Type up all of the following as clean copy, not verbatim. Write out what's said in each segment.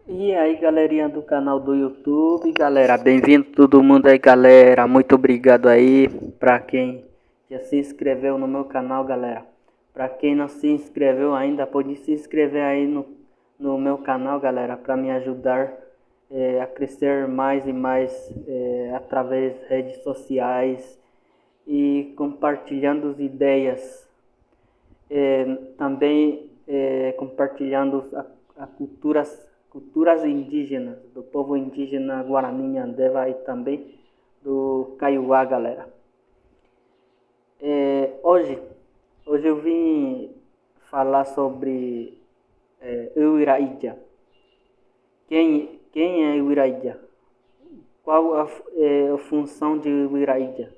E aí, galerinha do canal do YouTube, galera, bem-vindo todo mundo aí, galera. Muito obrigado aí pra quem já se inscreveu no meu canal, galera. Pra quem não se inscreveu ainda, pode se inscrever aí no meu canal, galera, pra me ajudar a crescer mais e mais através das redes sociais e compartilhando as ideias, também compartilhando a culturas indígenas, do povo indígena Guarani Nhandeva e também do Kaiowá, galera. Hoje eu vim falar sobre o Iraídia. Quem é o Iraídia? Qual a função de Iraídia?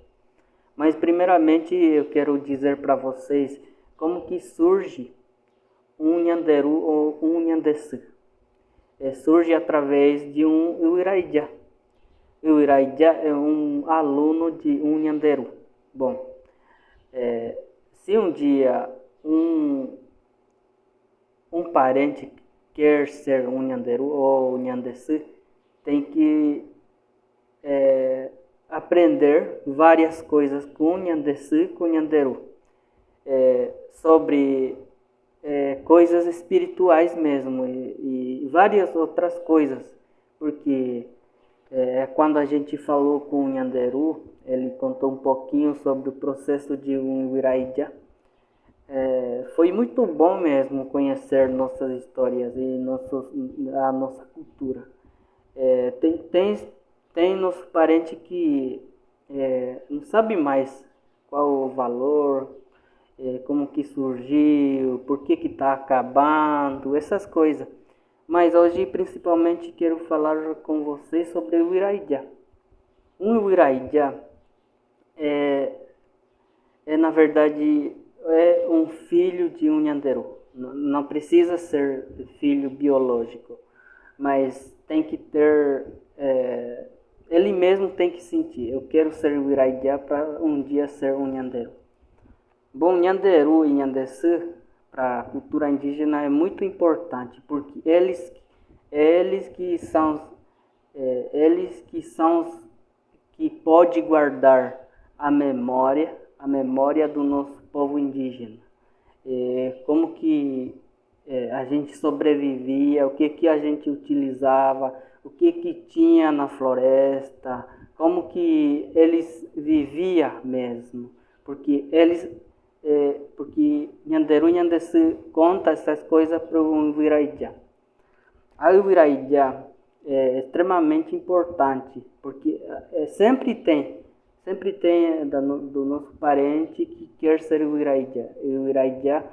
Mas primeiramente eu quero dizer para vocês como que surge um Nhanderu ou um Nhandessu. Surge através de um Uiraídia. O Uiraídia é um aluno de um Nhanderu. Bom, se um dia um parente quer ser um Nhanderu ou um Nhandessu, tem que aprender várias coisas com o Nhandessu e com o Nhanderu. Sobre coisas espirituais mesmo e várias outras coisas, porque quando a gente falou com o Nhanderu, ele contou um pouquinho sobre o processo de um Iraídia. Foi muito bom mesmo conhecer nossas histórias e a nossa cultura. Tem nosso parente que não sabe mais qual o valor, como que surgiu, por que está acabando, essas coisas. Mas hoje principalmente quero falar com vocês sobre o Iraídia. Um Iraídia na verdade um filho de um Nhanderu. Não precisa ser filho biológico, mas tem que ter, ele mesmo tem que sentir, eu quero ser o Iraídia para um dia ser um Nhanderu. Bom, Nhanderu e Nhandessu para a cultura indígena é muito importante, porque eles que são que pode guardar a memória do nosso povo indígena. Como que a gente sobrevivia, o que a gente utilizava, o que tinha na floresta, como que eles viviam mesmo, porque Nhanderu e Nhandessu conta essas coisas para o Iraídia. A Iraídia é extremamente importante, porque sempre tem do nosso parente que quer ser o Iraídia. O Iraídia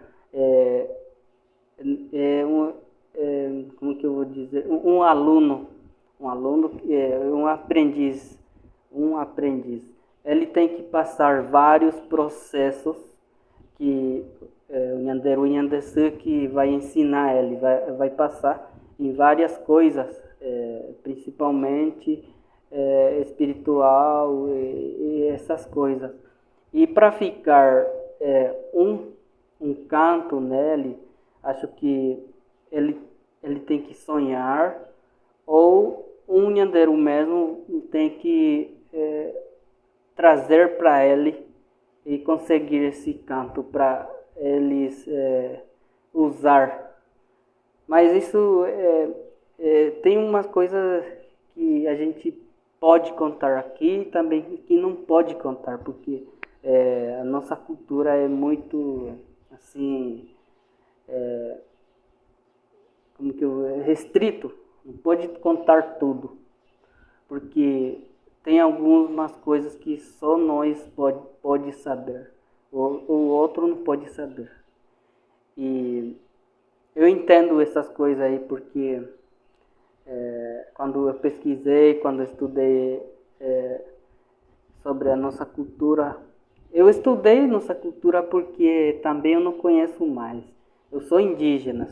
como que eu vou dizer, um aluno, um aprendiz. Ele tem que passar vários processos que o Nhanderu e Nhandessu que vai ensinar ele, vai passar em várias coisas, principalmente espiritual e essas coisas. E para ficar um canto nele, acho que ele tem que sonhar, ou um Nhanderu mesmo tem que trazer para ele e conseguir esse canto para eles usar. Mas isso tem umas coisas que a gente pode contar aqui e também que não pode contar, porque a nossa cultura é muito assim, restrito, não pode contar tudo, porque tem algumas coisas que só nós pode saber, o outro não pode saber. E eu entendo essas coisas aí porque quando eu pesquisei, quando eu estudei sobre a nossa cultura, eu estudei nossa cultura porque também eu não conheço mais. Eu sou indígena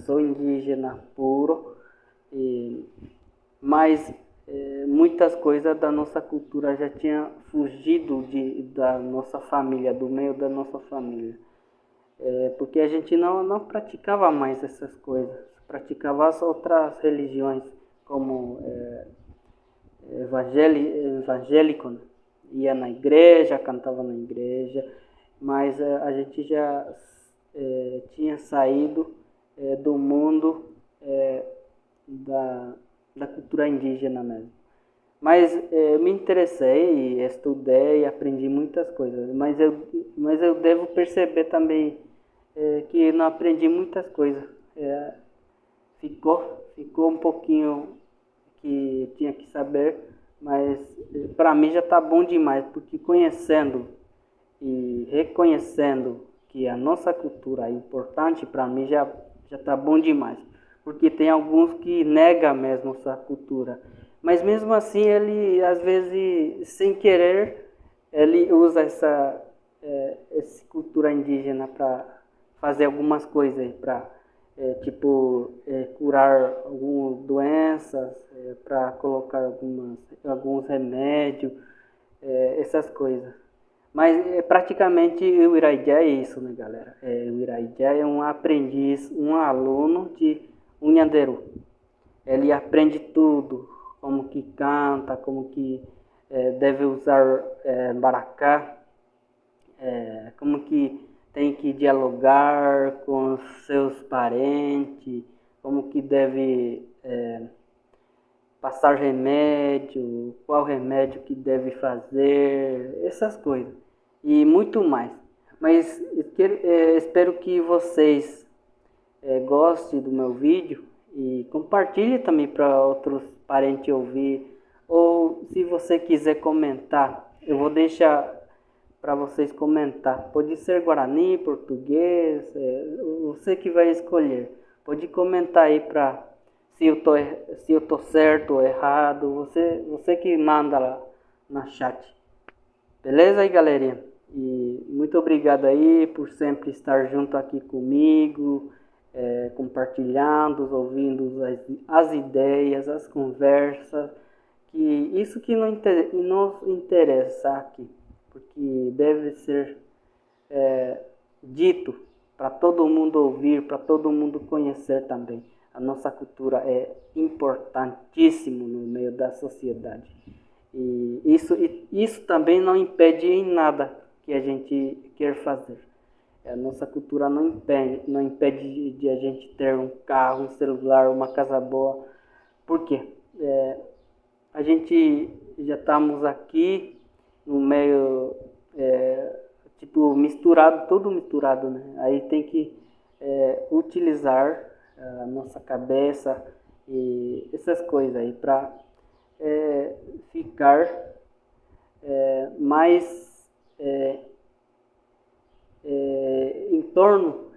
puro, mas muitas coisas da nossa cultura já tinha fugido da nossa família, do meio da nossa família. Porque a gente não praticava mais essas coisas, praticava as outras religiões, como evangélico, né? Ia na igreja, cantava na igreja, mas a gente já tinha saído do mundo da cultura indígena mesmo. Mas eu me interessei, estudei, aprendi muitas coisas, mas eu devo perceber também que não aprendi muitas coisas. Ficou um pouquinho que tinha que saber, mas para mim já está bom demais, porque conhecendo e reconhecendo que a nossa cultura é importante, para mim já está bom demais. Porque tem alguns que negam mesmo essa cultura. Mas mesmo assim, ele, às vezes, sem querer, ele usa essa cultura indígena para fazer algumas coisas, para curar algumas doenças, para colocar alguns remédios, essas coisas. Mas praticamente o Iraijé é isso, né, galera? O Iraijé é um aprendiz, um aluno de Unhanderu. Ele aprende tudo, como que canta, como que deve usar baracá, como que tem que dialogar com seus parentes, como que deve passar remédio, qual remédio que deve fazer, essas coisas e muito mais. Mas espero que vocês gostem do meu vídeo e compartilhe também para outros parentes ouvir, ou se você quiser comentar, eu vou deixar para vocês comentar. Pode ser Guarani, português, você que vai escolher. Pode comentar aí para se eu tô certo ou errado. Você que manda lá na chat. Beleza aí, galerinha? E muito obrigado aí por sempre estar junto aqui comigo, compartilhando, ouvindo as ideias, as conversas. Que isso que nos interessa aqui, porque deve ser dito para todo mundo ouvir, para todo mundo conhecer também. A nossa cultura é importantíssimo no meio da sociedade. E isso também não impede em nada que a gente quer fazer. A nossa cultura não impede de a gente ter um carro, um celular, uma casa boa. Por quê? A gente já estamos aqui no meio, misturado, tudo misturado, né? Aí tem que utilizar a nossa cabeça e essas coisas aí para ficar mais em torno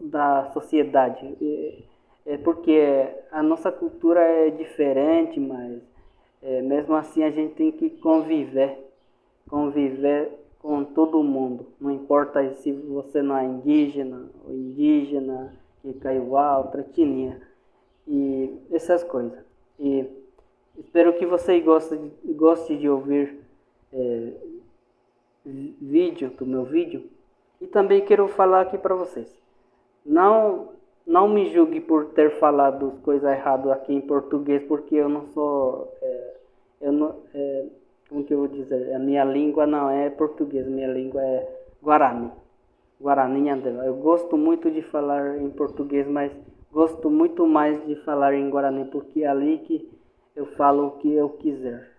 da sociedade. Porque a nossa cultura é diferente, mas mesmo assim a gente tem que conviver com todo mundo. Não importa se você não é indígena, ou indígena, que caiuá, outra etnia, e essas coisas. E espero que vocês gostem de ouvir do meu vídeo. E também quero falar aqui para vocês. Não me julgue por ter falado coisas erradas aqui em português, porque eu não sou... como que eu vou dizer? A minha língua não é português, minha língua é Guarani. Guarani Andela. Eu gosto muito de falar em português, mas gosto muito mais de falar em Guarani, porque é ali que eu falo o que eu quiser.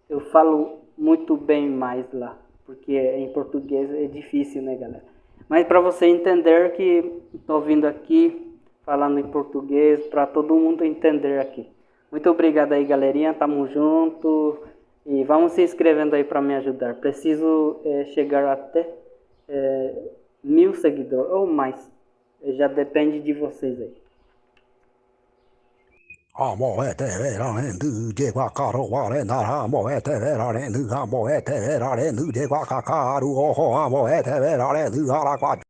Eu falo muito bem mais lá, porque em português é difícil, né, galera? Mas para você entender que estou vindo aqui falando em português, para todo mundo entender aqui. Muito obrigado aí, galerinha. Tamo junto. E vamos se inscrevendo aí para me ajudar. Preciso chegar até 1000 seguidores ou mais. Já depende de vocês aí. Amo etevera lendu de guacaro guarena amo etevera lendu amo etevera lendu de guacacaru oho amo etevera lendu araqua